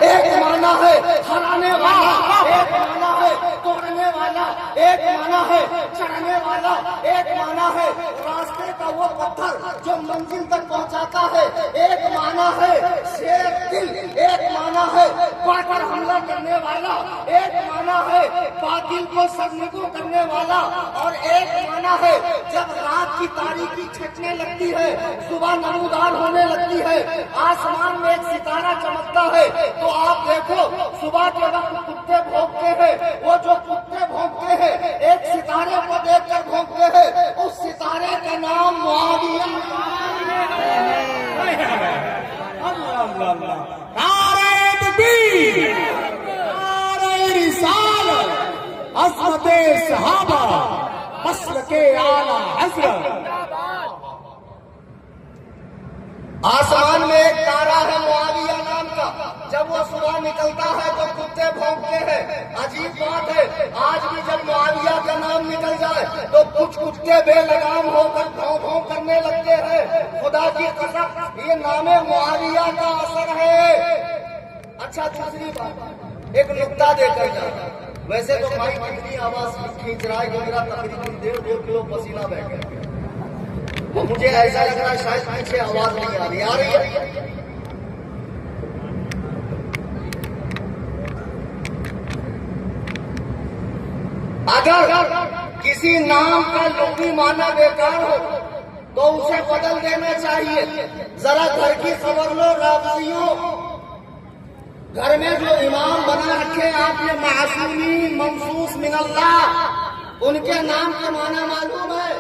एक माना है हराने वाला, एक माना है तोड़ने वाला, एक माना है चढ़ने वाला, एक माना है रास्ते का वो पत्थर जो मंजिल तक पहुंचाता है, एक माना है शेर दिल, एक माना है बढ़कर हमला करने वाला, एक माना है बातिल को सरनगू करने वाला, और एक माना है जब रात की तारीकी छटने लगती है, सुबह नमूदार होने लगती है, आसमान में एक सितारा चमकता है, तो आप देखो सुबह के वक्त कुत्ते भौंकते हैं, वो जो कुत्ते भौंकते हैं एक सितारे को देखकर भौंकते हैं, उस सितारे का नाम मुआविया। नारे तकबीर, नारे रिसालत, अज़मते सहाबा, मसलके आला हज़रत। आसमान में एक तारा है मुआविया नाम का, जब वो सुबह निकलता है तो कुत्ते भौंकते हैं। अजीब बात है, आज भी जब मुआविया का नाम निकल जाए तो कुछ कुत्ते बेलगाम होकर भौं भौं करने लगते हैं। खुदा की कसम ये नामे मुआविया का असर है। अच्छा, दूसरी बात एक नुक्ता देकर जाए, वैसे तो भाई कितनी आवाज खींच रहा है कि मेरा तकरीबन 1.5 किलो पसीना बह गया, और मुझे ऐसा लग रहा है शायद पीछे आवाज नहीं आ रही, आ रही है। अगर किसी नाम का लुंगी माना बेकार हो तो उसे बदल देना चाहिए। जरा घर की खबर लो राबजियों, घर में जो इमाम बना रखे आपने मासूमी मंसूस मिनल्लाह, उनके नाम का माना मालूम है?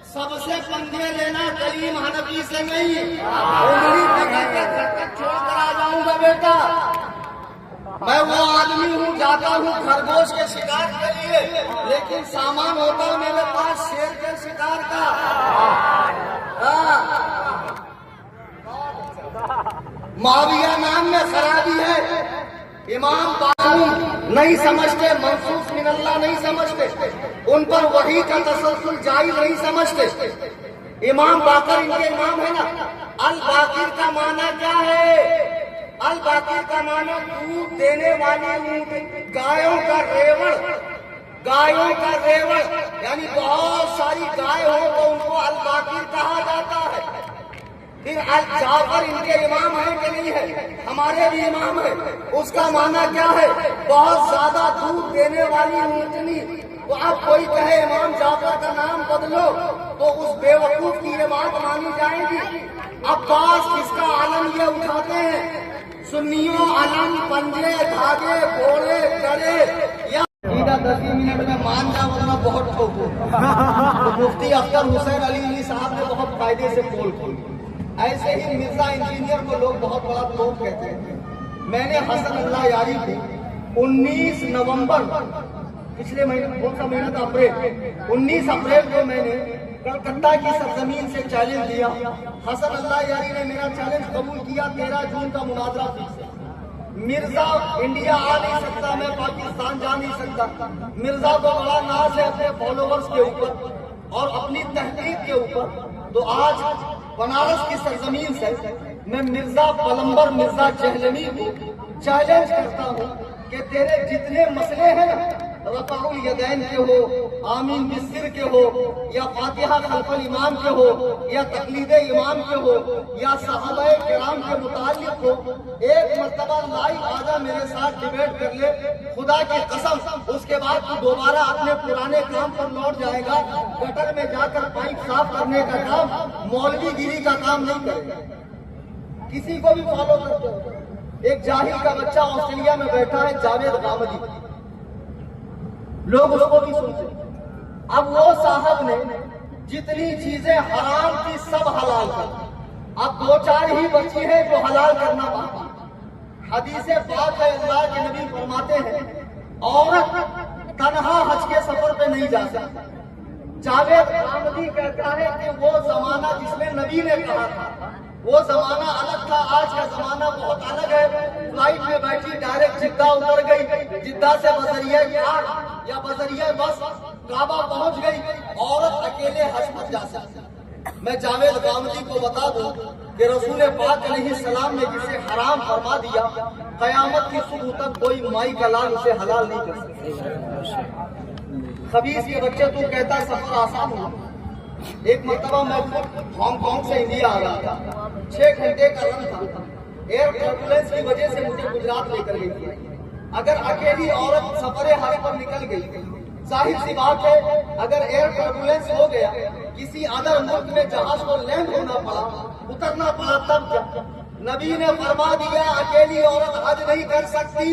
सबसे पंगे लेना करीम हनफी से नहीं, उंगली पकड़ के घर तक छोड़ कर आ जाऊंगा बेटा। मैं वो आदमी हूँ, जाता हूँ खरगोश के शिकार के लिए, लेकिन सामान होता है मेरे पास शेर के शिकार का। मुआविया नाम में खराबी है। इमाम बाक़ूम नहीं समझते, मंसूस मिनल्लाह नहीं समझते, उन पर वही का तसल्सल जायज नहीं समझते। इमाम बाकर इनके इमाम है ना। अल बाकिर का माना क्या है? अल बाकिर का माना दूध देने वाली गायों का रेवड़, गायों का रेवड़, यानी बहुत सारी गाय हो तो उनको अल बाकिर कहा जाता है। फिर अल जाफर इनके इमाम है कि नहीं है? हमारे भी इमाम है। उसका माना क्या है? बहुत ज्यादा दूध देने वाली ऊँटनी। तो अब कोई कहे इमाम जाफर का नाम बदलो तो उस बेवकूफ की ये बात मानी जाएगी। अब्बास किसका आलम ये उठाते हैं? सुन्नियों आलम पंजे धागे घोड़े करे या 10 मिनट में मान जा, वरना बहुत ठोको। तो मुफ्ती अख्तर हुसैन अली साहब ने बहुत फायदे से पोल खोली। ऐसे ही मिर्जा इंजीनियर को लोग बहुत बड़ा तोप कहते हैं। मैंने हसन अल्लाह यारी को 19 नवंबर पिछले महीने, कौन सा महीना था? अप्रैल, 19 अप्रैल को मैंने कलकत्ता की सरजमीन से चैलेंज दिया। हसन अल्लाह यारी ने मेरा चैलेंज कबूल किया। 13 जून का मुनाजरा फिक्स है। मिर्जा इंडिया आ नहीं सकता, मैं पाकिस्तान जा नहीं सकता। मिर्जा को बड़ा नाज है अपने फॉलोवर्स के ऊपर और अपनी तहकीक के ऊपर। तो आज बनारस की सरजमीन से मैं मिर्जा पलम्बर मिर्जा जहलवी को चैलेंज करता हूँ कि तेरे जितने मसले हैं ना, रफ़ाउल यदैन के हो, आमीन बिस्सिर के हो, या फातिहा खल्फल इमाम के हो, या तकलीद इमाम के हो, या सहाबाए किराम के मुताल्लिक हो, एक मर्तबा लाइव आजा मेरे साथ डिबेट कर ले। खुदा की कसम उसके बाद तू दोबारा अपने पुराने काम पर लौट जाएगा। गटर में जाकर पाइप साफ करने का काम, मौलवीगिरी का काम नहीं करेगा। किसी को भी फॉलो करते हो। एक जाहिल का बच्चा ऑस्ट्रेलिया में बैठा है, जावेद गामदी, लोग उसको भी सुनते। अब वो साहब ने जितनी चीजें हराम थी सब हलाल कर, अब 2-4 ही बची है जो हलाल करना बाकी। हदीसे पाक है, अल्लाह के नबी फरमाते हैं औरत तन्हा हज के सफर पे नहीं जा सकती। जावेद गामदी कहता है कि वो जमाना जिसमें नबी ने कहा था वो जमाना अलग था, आज का जमाना बहुत अलग है। फ्लाइट में बैठी डायरेक्ट जिद्दा उतर गई, जिद्दा से बजरिया कार या बजरिया बस काबा पहुंच गई। औरत अकेले हज पर जा सकती। मैं जावेद गामदी को बता दूं कि रसूल पाक अलैहिस्सलाम ने जिसे हराम फरमा दिया, कयामत की सुबह तक कोई माई का लाल उसे हलाल नहीं कर सकता। खबीस के बच्चे तू कहता सफर आसान हुआ। एक मरतबा मैं हांगकांग से इंडिया आ रहा था, 6 घंटे का रन था। एयर टर्बुलेंस की वजह से मुझे गुजरात लेकर गई थी। अगर अकेली औरत सफरे हज पर निकल गई, जाहिर सी बात है अगर एयर टर्बुलेंस हो गया, किसी अदर मुल्क में जहाज को लैंड होना पड़ा, उतरना पड़ा, तब क्या? नबी ने फरमा दिया अकेली औरत हज नहीं कर सकती।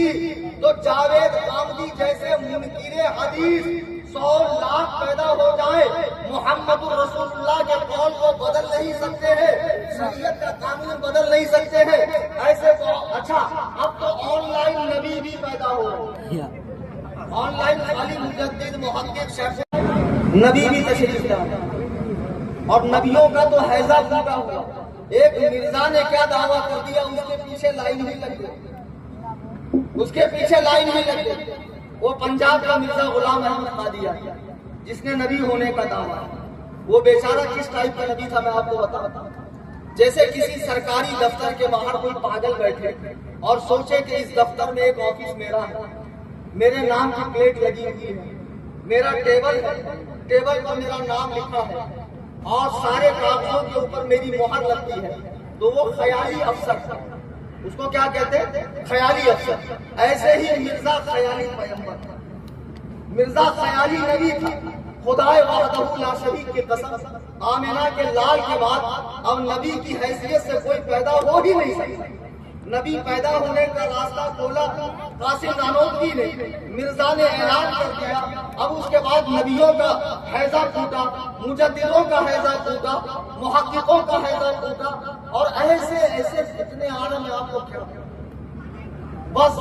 तो जावेद गामदी जैसे मुनकिरे हदीस 100 लाख पैदा हो जाए, मोहम्मद रसूलुल्लाह के कौल को बदल नहीं सकते हैं, शरीयत का कानून बदल नहीं सकते हैं। ऐसे तो अच्छा, अब तो ऑनलाइन नबी भी पैदा हो रहे हैं। ऑनलाइन खाली मुजद्दिद मुहक्किक शख्स नबी भी तशरीफ लाए, और नबियों का तो हैजा फूटा हुआ। एक मिर्जा ने क्या दावा कर दिया, उसके पीछे लाइन भी लग गई, उसके पीछे लाइन भी लग गई। वो पंजाब का मिर्जा गुलाम अहमद कादिया, जिसने नबी होने का दावा, वो बेचारा किस टाइप का नबी था मैं आपको बताता हूं। जैसे किसी सरकारी दफ्तर के बाहर कोई पागल बैठे और सोचे कि इस दफ्तर में एक ऑफिस मेरा है, मेरे नाम की प्लेट लगी हुई है, मेरा टेबल है, टेबल पर मेरा नाम लिखा है और सारे कागजों के ऊपर मेरी मोहर लगती है, तो वो ख्याली अफसर था। उसको क्या कहते हैं? ख्याली अफसर। ऐसे ही मिर्जा ख्याली पैगंबर था, मिर्जा ख्याली नबी था। खुदाए वहदहू ला शरीक की कसम, आमिना के लाल के बाद अब नबी की हैसियत से कोई पैदा हो ही नहीं सकता। नबी पैदा होने का रास्ता खोला कासिम नानोतवी ने, मिर्जा ने ऐलान कर दिया। अब उसके बाद नबियों का हैजा टूटा, मुजद्दिदों का हैजा टूटा, मुहक्किकों का हैजा टूटा, और ऐसे ऐसे कितने आने में आपको क्या। बस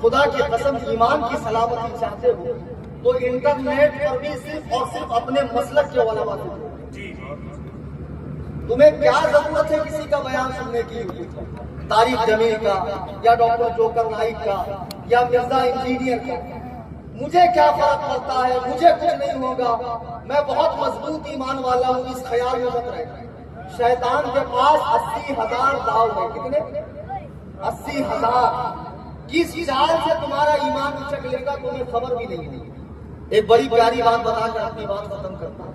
खुदा की कसम, ईमान की सलामती चाहते हो तो इंटरनेट पर भी सिर्फ और सिर्फ अपने मसलक के उलमा से। तुम्हें क्या जरूरत है किसी का बयान सुनने की? तारिक जमील का या डॉक्टर जोकर नाइक का या मिर्जा इंजीनियर का, मुझे क्या फर्क पड़ता है? मुझे कुछ नहीं होगा, मैं बहुत मजबूत ईमान वाला हूँ। इस ख्याल में मत रहे। शैतान के पास 80,000 दाव है। कितने? 80,000। किस चाल से तुम्हारा ईमान उछक लेगा तुम्हें खबर भी नहीं है। एक बड़ी प्यारी बात बताकर अपनी बात खत्म करता हूँ।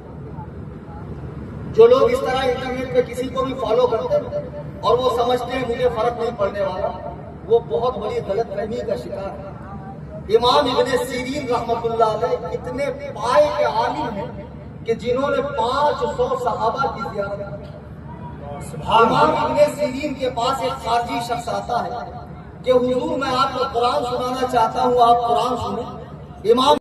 जो लोग इस तरह इंटरनेट पे किसी को भी फॉलो करते हैं और वो समझते हैं मुझे फर्क नहीं पड़ने वाला, वो बहुत बड़ी गलतफहमी का शिकार है। इमाम इब्ने सीरीन रहमतुल्लाह अलैह इतने पाए के आलिम हैं कि जिन्होंने 500 सहाबा की ज़ियारत की। इमाम इब्ने सीरीन के पास एक खारजी शख्स आता है कि हुजूर मैं आपको कुरान सुनाना चाहता हूँ, आप कुरान सुने। इमाम